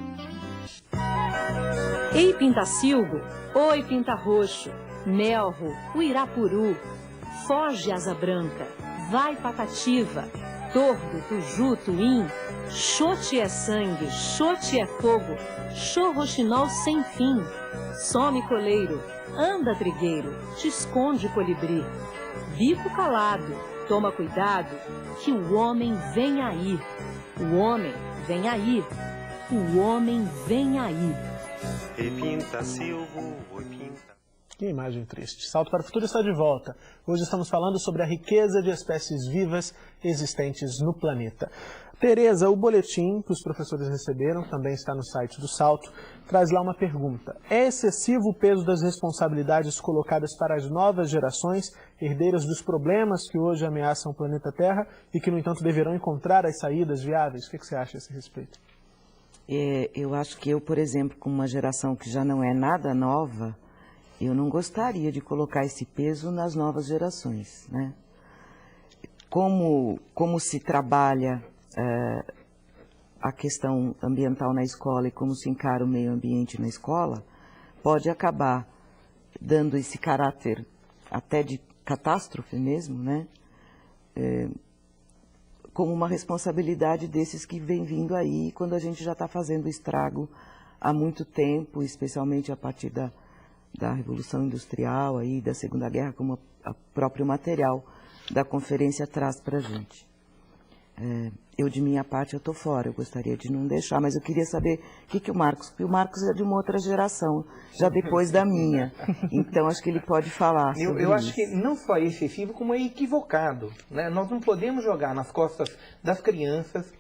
Ei, Pintacilgo, oi, Pinta-Roxo, Melro, Uirapuru, foge asa branca, vai Patativa, Tordo, Tuju, Tuim, Xote é sangue, Xote é fogo, Xorroxinol sem fim, some coleiro, anda trigueiro, te esconde colibri, bico calado, toma cuidado, que o homem vem aí, o homem vem aí, o homem vem aí. Ei, Pinta-Silvo, oi, Pinta. Que imagem triste. Salto para o Futuro está de volta. Hoje estamos falando sobre a riqueza de espécies vivas existentes no planeta. Tereza, o boletim que os professores receberam, também está no site do Salto, traz lá uma pergunta. É excessivo o peso das responsabilidades colocadas para as novas gerações, herdeiras dos problemas que hoje ameaçam o planeta Terra e que, no entanto, deverão encontrar as saídas viáveis? O que você acha a esse respeito? Eu acho que eu, por exemplo, com uma geração que já não é nada nova, eu não gostaria de colocar esse peso nas novas gerações, né? Como se trabalha a questão ambiental na escola e como se encara o meio ambiente na escola, pode acabar dando esse caráter até de catástrofe mesmo, né? Como uma responsabilidade desses que vem vindo aí, quando a gente já está fazendo estrago há muito tempo, especialmente a partir da Revolução Industrial, aí, da Segunda Guerra, como o próprio material da conferência traz para a gente. Eu, de minha parte, eu estou fora, eu gostaria de não deixar, mas eu queria saber o que o Marcos... Porque o Marcos é de uma outra geração, já depois da minha, então acho que ele pode falar sobre eu acho isso. que não só é excessivo, como é equivocado, né? Nós não podemos jogar nas costas das crianças,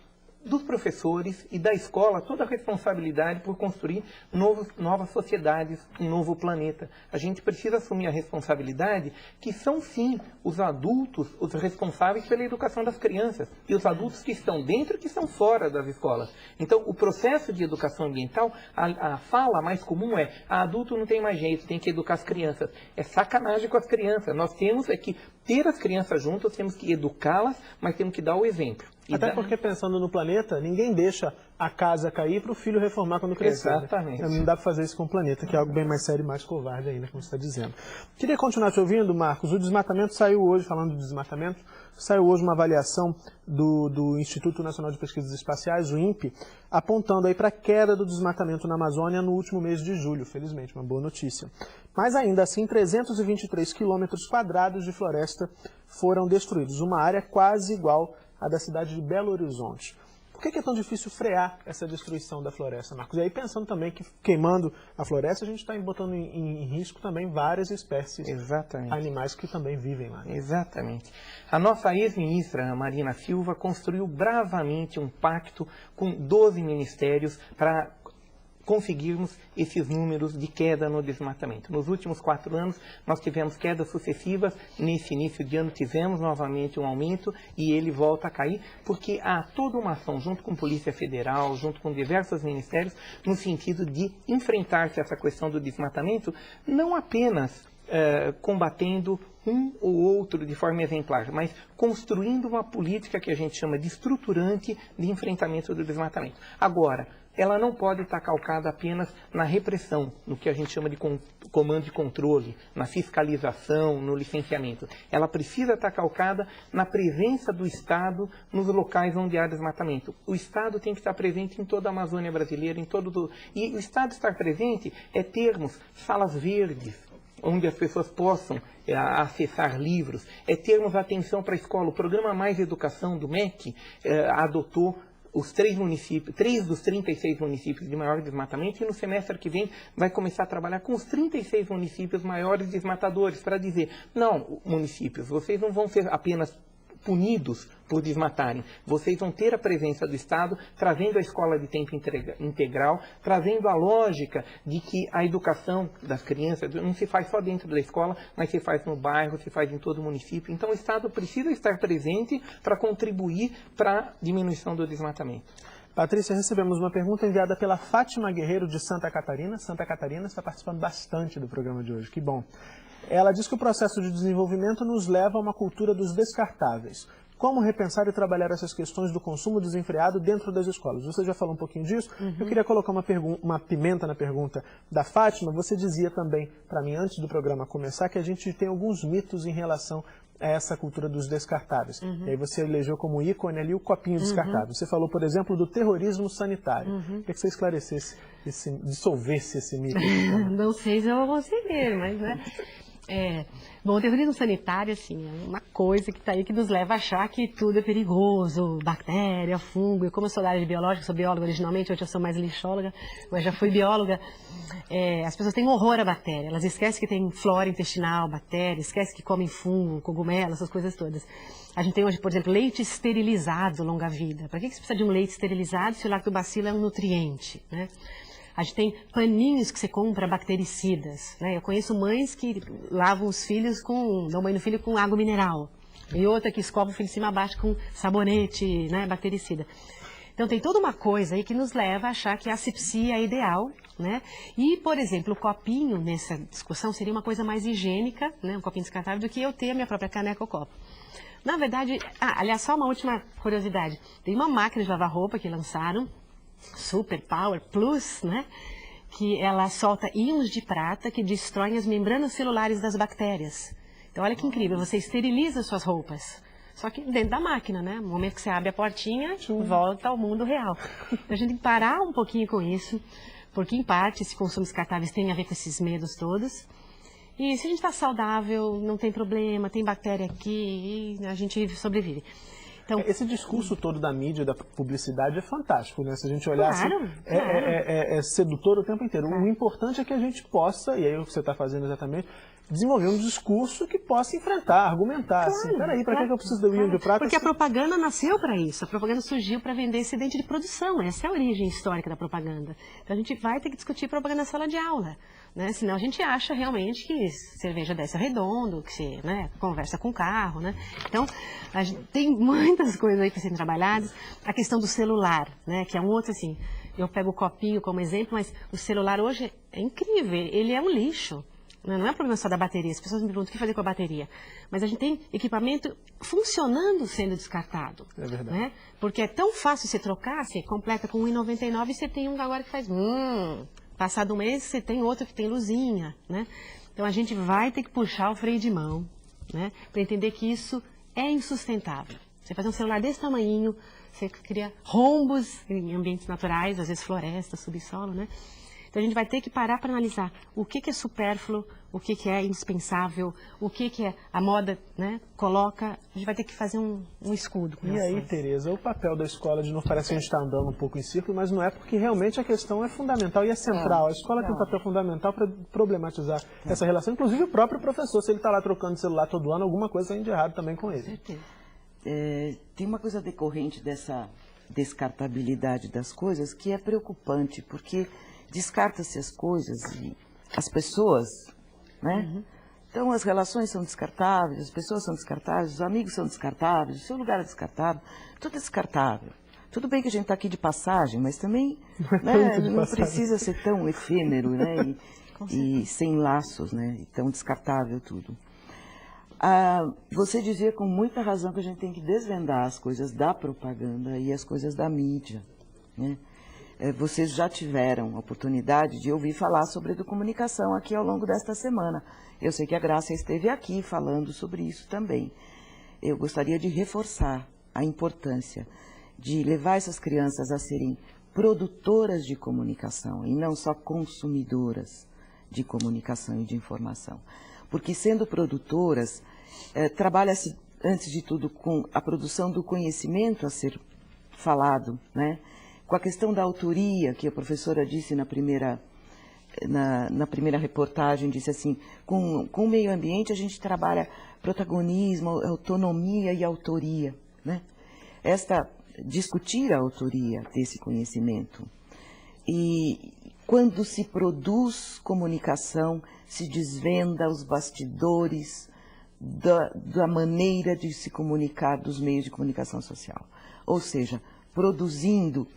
dos professores e da escola toda a responsabilidade por construir novas sociedades, um novo planeta. A gente precisa assumir a responsabilidade que são, sim, os adultos os responsáveis pela educação das crianças e os adultos que estão dentro e que estão fora das escolas. Então, o processo de educação ambiental, a fala mais comum é: adulto não tem mais jeito, tem que educar as crianças. É sacanagem com as crianças. Nós temos que ter as crianças juntas, temos que educá-las, mas temos que dar o exemplo. Até porque, pensando no planeta, ninguém deixa a casa cair para o filho reformar quando crescer. Exatamente. Não dá para fazer isso com o planeta, que é algo bem mais sério e mais covarde ainda, como você está dizendo. Queria continuar te ouvindo, Marcos. O desmatamento saiu hoje, falando do desmatamento, saiu hoje uma avaliação do Instituto Nacional de Pesquisas Espaciais, o INPE, apontando aí para a queda do desmatamento na Amazônia no último mês de julho, felizmente, uma boa notícia. Mas ainda assim, 323 quilômetros quadrados de floresta foram destruídos, uma área quase igual à da cidade de Belo Horizonte. Por que é tão difícil frear essa destruição da floresta, Marcos? E aí, pensando também que queimando a floresta, a gente está botando em risco também várias espécies animais que também vivem lá. Exatamente. A nossa ex-ministra Marina Silva construiu bravamente um pacto com 12 ministérios para conseguirmos esses números de queda no desmatamento. Nos últimos 4 anos, nós tivemos quedas sucessivas. Nesse início de ano, tivemos novamente um aumento e ele volta a cair, porque há toda uma ação junto com a Polícia Federal, junto com diversos ministérios, no sentido de enfrentar essa questão do desmatamento, não apenas combatendo um ou outro de forma exemplar, mas construindo uma política que a gente chama de estruturante de enfrentamento do desmatamento. Agora, ela não pode estar calcada apenas na repressão, no que a gente chama de comando de controle, na fiscalização, no licenciamento. Ela precisa estar calcada na presença do Estado nos locais onde há desmatamento. O Estado tem que estar presente em toda a Amazônia brasileira, e o Estado estar presente é termos salas verdes, onde as pessoas possam acessar livros, é termos atenção para a escola. O programa Mais Educação do MEC adotou os 3 dos 36 municípios de maior desmatamento, e no semestre que vem vai começar a trabalhar com os 36 municípios maiores desmatadores, para dizer: não, municípios, vocês não vão ser apenas punidos por desmatarem, vocês vão ter a presença do Estado, trazendo a escola de tempo integral, trazendo a lógica de que a educação das crianças não se faz só dentro da escola, mas se faz no bairro, se faz em todo o município. Então o Estado precisa estar presente para contribuir para a diminuição do desmatamento. Patrícia, recebemos uma pergunta enviada pela Fátima Guerreiro de Santa Catarina. Santa Catarina está participando bastante do programa de hoje, que bom. Ela diz que o processo de desenvolvimento nos leva a uma cultura dos descartáveis. como repensar e trabalhar essas questões do consumo desenfreado dentro das escolas. Você já falou um pouquinho disso. Eu queria colocar uma pimenta na pergunta da Fátima. Você dizia também para mim, antes do programa começar, que a gente tem alguns mitos em relação a essa cultura dos descartáveis. E aí você elegeu como ícone ali o copinho descartável. Você falou, por exemplo, do terrorismo sanitário. Queria que você esclarecesse, dissolvesse esse mito. Não sei se eu vou conseguir, mas bom, o terrorismo sanitário, assim, é uma coisa que está aí que nos leva a achar que tudo é perigoso, bactéria, fungo. E como eu sou da área de biológica, sou bióloga originalmente, hoje eu sou mais lixóloga, mas já fui bióloga, as pessoas têm horror à bactéria. Elas esquecem que tem flora intestinal, bactéria, esquecem que comem fungo, cogumelo, essas coisas todas. A gente tem hoje, por exemplo, leite esterilizado longa-vida. Para que você precisa de um leite esterilizado se o lactobacilo é um nutriente, né? A gente tem paninhos que você compra bactericidas, né? Eu conheço mães que lavam os filhos dão banho no filho com água mineral. E outra que escova o filho de cima a baixo com sabonete, né, bactericida. Então tem toda uma coisa aí que nos leva a achar que a asepsia é ideal, né? E, por exemplo, o copinho nessa discussão seria uma coisa mais higiênica, né, um copinho descartável, do que eu ter a minha própria caneca ou copo. Na verdade, aliás, só uma última curiosidade. Tem uma máquina de lavar roupa que lançaram, Super Power Plus, né? Que ela solta íons de prata que destroem as membranas celulares das bactérias. Então, olha que incrível, você esteriliza suas roupas. Só que dentro da máquina, né? No momento que você abre a portinha, volta ao mundo real. Então, a gente tem que parar um pouquinho com isso, porque, em parte, esse consumo descartáveis tem a ver com esses medos todos. E se a gente está saudável, não tem problema, tem bactéria aqui, e a gente sobrevive. Então, esse discurso todo da mídia, da publicidade é fantástico, né? Se a gente olhar claro, assim, é sedutor o tempo inteiro. O importante é que a gente possa, e aí o que você está fazendo exatamente, desenvolver um discurso que possa enfrentar, argumentar. Claro, assim, peraí, para que eu preciso do íon de prata? Porque a propaganda nasceu para isso. A propaganda surgiu para vender excedente de produção. Essa é a origem histórica da propaganda. Então a gente vai ter que discutir propaganda na sala de aula. Né? Senão a gente acha realmente que cerveja desce redondo, que você, né, conversa com o carro, né? Então, a gente tem muitas coisas aí para serem trabalhadas. A questão do celular, né, que é um outro assim, eu pego o copinho como exemplo, mas o celular hoje é incrível, ele é um lixo. Não é um problema só da bateria, as pessoas me perguntam o que fazer com a bateria. Mas a gente tem equipamento funcionando sendo descartado. É verdade. Né? Porque é tão fácil você trocar, você completa com R$1,99 e você tem um agora que faz... Passado um mês, você tem outro que tem luzinha, né? Então, a gente vai ter que puxar o freio de mão, né? Para entender que isso é insustentável. Você fazer um celular desse tamanhinho, você cria rombos em ambientes naturais, às vezes florestas, subsolo, né? Então, a gente vai ter que parar para analisar o que é supérfluo, o que é indispensável, o que é a moda, né, coloca. A gente vai ter que fazer um escudo. E aí, Tereza, o papel da escola, de novo, parece que a gente está andando um pouco em círculo, mas não é, porque realmente a questão é fundamental e é central. A escola tem um papel fundamental para problematizar essa relação, inclusive o próprio professor, se ele está lá trocando celular todo ano, alguma coisa tem de errado também com ele. Com certeza. Tem uma coisa decorrente dessa descartabilidade das coisas que é preocupante, porque descarta-se as coisas e as pessoas, né? Então as relações são descartáveis, as pessoas são descartáveis, os amigos são descartáveis, o seu lugar é descartável, tudo é descartável. Tudo bem que a gente está aqui de passagem, mas também não precisa ser tão efêmero, né? E sem laços, né? E tão descartável tudo. Você dizia com muita razão que a gente tem que desvendar as coisas da propaganda e as coisas da mídia, né? Vocês já tiveram a oportunidade de ouvir falar sobre educomunicação aqui ao longo desta semana. Eu sei que a Graça esteve aqui falando sobre isso também. Eu gostaria de reforçar a importância de levar essas crianças a serem produtoras de comunicação e não só consumidoras de comunicação e de informação. Porque sendo produtoras, trabalha-se, antes de tudo, com a produção do conhecimento a ser falado, né? Com a questão da autoria, que a professora disse na primeira reportagem, disse assim, com o meio ambiente a gente trabalha protagonismo, autonomia e autoria, né? Discutir a autoria desse conhecimento. E quando se produz comunicação, se desvenda os bastidores da maneira de se comunicar dos meios de comunicação social. Ou seja, produzindo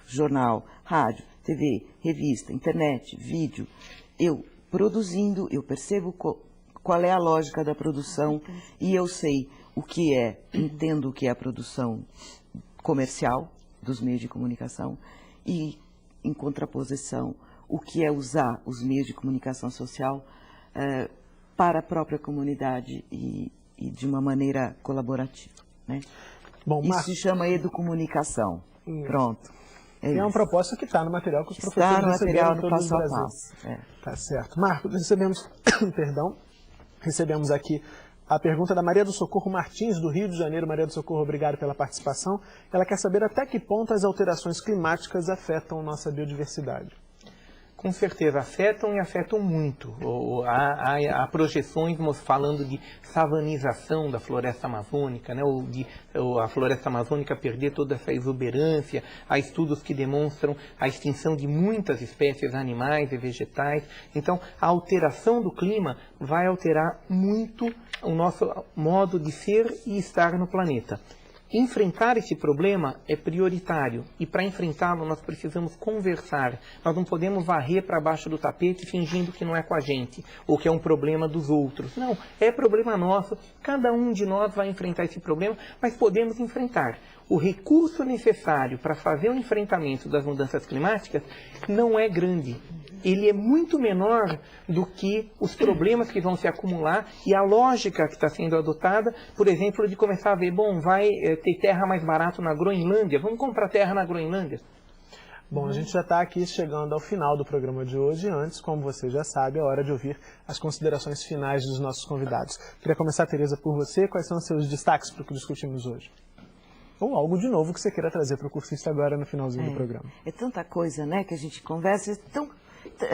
jornal, rádio, TV, revista, internet, vídeo, eu percebo qual é a lógica da produção, e eu sei o que é, entendo o que é a produção comercial dos meios de comunicação, e, em contraposição, o que é usar os meios de comunicação social para a própria comunidade e de uma maneira colaborativa, né? Bom, isso se chama educomunicação. Pronto. É uma proposta que está no material que os professores está no material do passo a passo. Tá certo. Marcos, recebemos aqui a pergunta da Maria do Socorro Martins, do Rio de Janeiro. Maria do Socorro, obrigado pela participação. Ela quer saber até que ponto as alterações climáticas afetam nossa biodiversidade. Com certeza, afetam e afetam muito. Há projeções falando de savanização da floresta amazônica, né? A floresta amazônica perder toda essa exuberância. Há estudos que demonstram a extinção de muitas espécies animais e vegetais. Então, a alteração do clima vai alterar muito o nosso modo de ser e estar no planeta. Enfrentar esse problema é prioritário e para enfrentá-lo nós precisamos conversar. Nós não podemos varrer para baixo do tapete fingindo que não é com a gente ou que é um problema dos outros. Não, é problema nosso, cada um de nós vai enfrentar esse problema, mas podemos enfrentar. O recurso necessário para fazer o enfrentamento das mudanças climáticas não é grande. Ele é muito menor do que os problemas que vão se acumular e a lógica que está sendo adotada, por exemplo, de começar a ver, bom, vai ter terra mais barato na Groenlândia, vamos comprar terra na Groenlândia. Bom, a gente já está aqui chegando ao final do programa de hoje. Antes, como você já sabe, é hora de ouvir as considerações finais dos nossos convidados. Queria começar, Tereza, por você. Quais são os seus destaques para o que discutimos hoje? Ou algo de novo que você queira trazer para o cursista agora no finalzinho do programa. É tanta coisa, né, que a gente conversa.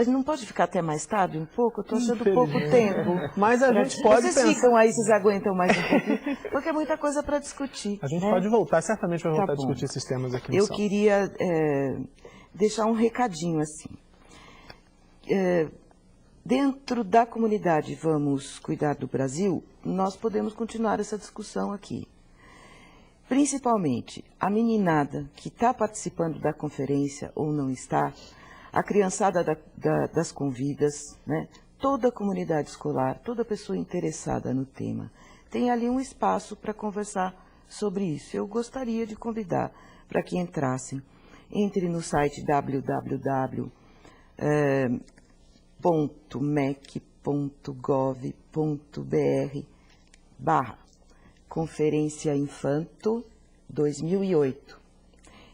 Não pode ficar até mais tarde um pouco? Eu estou achando pouco tempo. Mas a gente pode pensar... Vocês ficam aí, vocês aguentam mais um pouquinho? Porque é muita coisa para discutir. A gente pode voltar, certamente vai voltar a discutir esses temas aqui no Eu queria deixar um recadinho assim. Dentro da comunidade Vamos Cuidar do Brasil, nós podemos continuar essa discussão aqui. Principalmente a meninada que está participando da conferência ou não está, a criançada das convidas, né? Toda a comunidade escolar, toda pessoa interessada no tema, tem ali um espaço para conversar sobre isso. Eu gostaria de convidar para que entrassem. Entre no site www.mec.gov.br/Conferência Infanto 2008.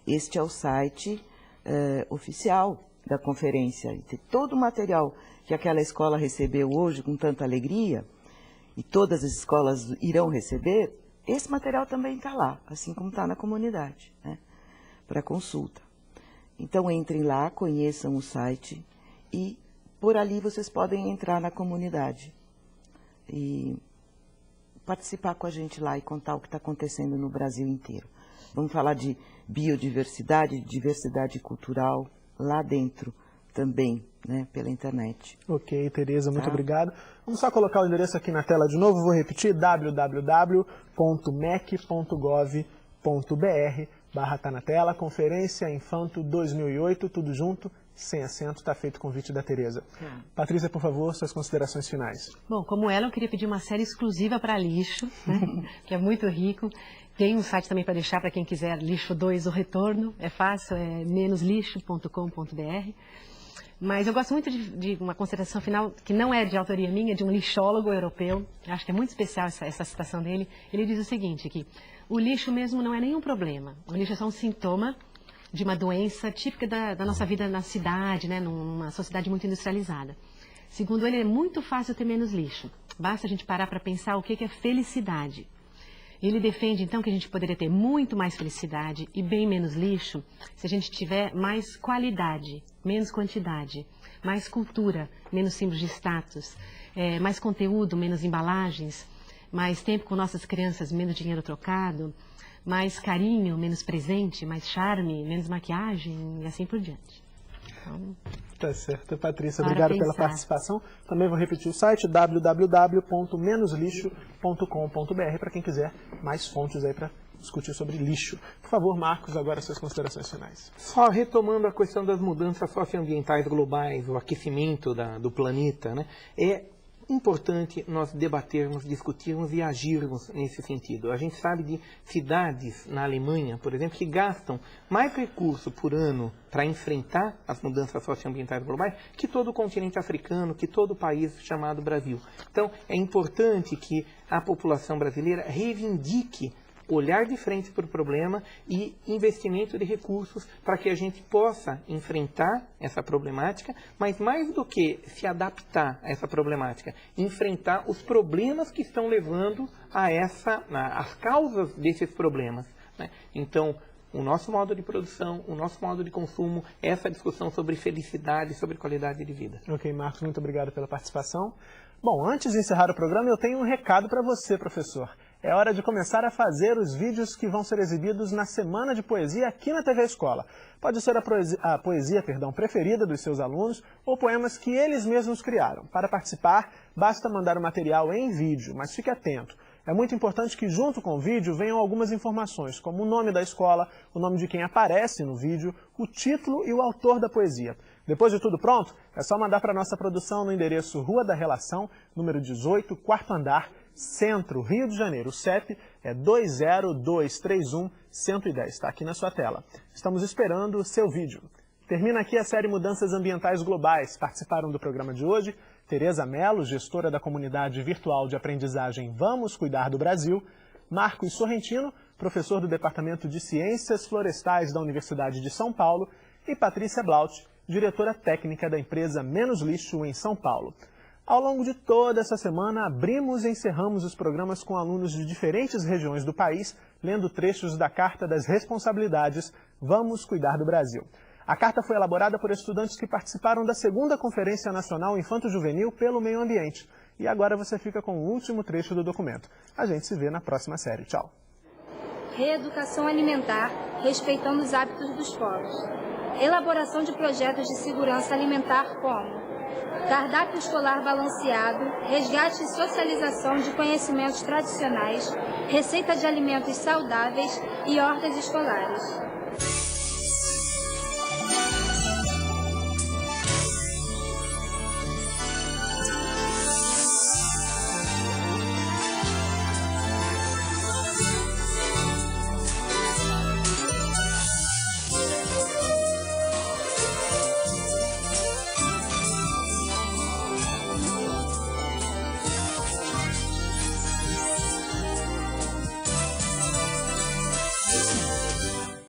Este é o site oficial da conferência. E todo o material que aquela escola recebeu hoje com tanta alegria, e todas as escolas irão receber, esse material também está lá, assim como está na comunidade, né, para consulta. Então entrem lá, conheçam o site e por ali vocês podem entrar na comunidade e participar com a gente lá e contar o que está acontecendo no Brasil inteiro. Vamos falar de biodiversidade, diversidade cultural, lá dentro também, né, pela internet. Ok, Tereza, muito obrigado. Vamos só colocar o endereço aqui na tela de novo, vou repetir, www.mec.gov.br/tá na tela, Conferência Infanto 2008, tudo junto, sem acento, está feito o convite da Tereza. Patrícia, por favor, suas considerações finais. Bom, como ela, eu queria pedir uma série exclusiva para lixo, né, que é muito rico. Tem um site também para deixar para quem quiser, Lixo 2, o retorno, é fácil, é menoslixo.com.br. Mas eu gosto muito de uma consideração final, que não é de autoria minha, de um lixólogo europeu, acho que é muito especial essa citação dele. Ele diz o seguinte, que o lixo mesmo não é nenhum problema, o lixo é só um sintoma de uma doença típica da nossa vida na cidade, né, numa sociedade muito industrializada. Segundo ele, é muito fácil ter menos lixo, basta a gente parar para pensar o que é felicidade. Ele defende, então, que a gente poderia ter muito mais felicidade e bem menos lixo se a gente tiver mais qualidade, menos quantidade, mais cultura, menos símbolos de status, mais conteúdo, menos embalagens, mais tempo com nossas crianças, menos dinheiro trocado, mais carinho, menos presente, mais charme, menos maquiagem e assim por diante. Então, tá certo, Patrícia, obrigado pela participação. Também vou repetir o site, www.menoslixo.com.br, para quem quiser mais fontes aí para discutir sobre lixo. Por favor, Marcos, agora suas considerações finais. Só retomando a questão das mudanças socioambientais globais, o aquecimento do planeta, né? É importante nós debatermos, discutirmos e agirmos nesse sentido. A gente sabe de cidades na Alemanha, por exemplo, que gastam mais recurso por ano para enfrentar as mudanças socioambientais globais que todo o continente africano, que todo o país chamado Brasil. Então, é importante que a população brasileira reivindique olhar de frente para o problema e investimento de recursos para que a gente possa enfrentar essa problemática, mas mais do que se adaptar a essa problemática, enfrentar os problemas que estão levando a as causas desses problemas, né? Então, o nosso modo de produção, o nosso modo de consumo, essa discussão sobre felicidade, sobre qualidade de vida. Ok, Marcos, muito obrigado pela participação. Bom, antes de encerrar o programa, eu tenho um recado para você, professor. É hora de começar a fazer os vídeos que vão ser exibidos na Semana de Poesia aqui na TV Escola. Pode ser a poesia preferida dos seus alunos ou poemas que eles mesmos criaram. Para participar, basta mandar o material em vídeo, mas fique atento. É muito importante que junto com o vídeo venham algumas informações, como o nome da escola, o nome de quem aparece no vídeo, o título e o autor da poesia. Depois de tudo pronto, é só mandar para a nossa produção no endereço Rua da Relação, número 18, quarto andar, Centro, Rio de Janeiro. O CEP é 20231-110, está aqui na sua tela. Estamos esperando o seu vídeo. Termina aqui a série Mudanças Ambientais Globais. Participaram do programa de hoje Tereza Mello, gestora da comunidade virtual de aprendizagem Vamos Cuidar do Brasil, Marcos Sorrentino, professor do Departamento de Ciências Florestais da Universidade de São Paulo, e Patrícia Blaut, diretora técnica da empresa Menos Lixo em São Paulo. Ao longo de toda essa semana, abrimos e encerramos os programas com alunos de diferentes regiões do país, lendo trechos da Carta das Responsabilidades Vamos Cuidar do Brasil. A carta foi elaborada por estudantes que participaram da 2ª Conferência Nacional Infanto-Juvenil pelo Meio Ambiente. E agora você fica com o último trecho do documento. A gente se vê na próxima série. Tchau. Reeducação alimentar, respeitando os hábitos dos povos. Elaboração de projetos de segurança alimentar como cardápio escolar balanceado, resgate e socialização de conhecimentos tradicionais, receita de alimentos saudáveis e hortas escolares.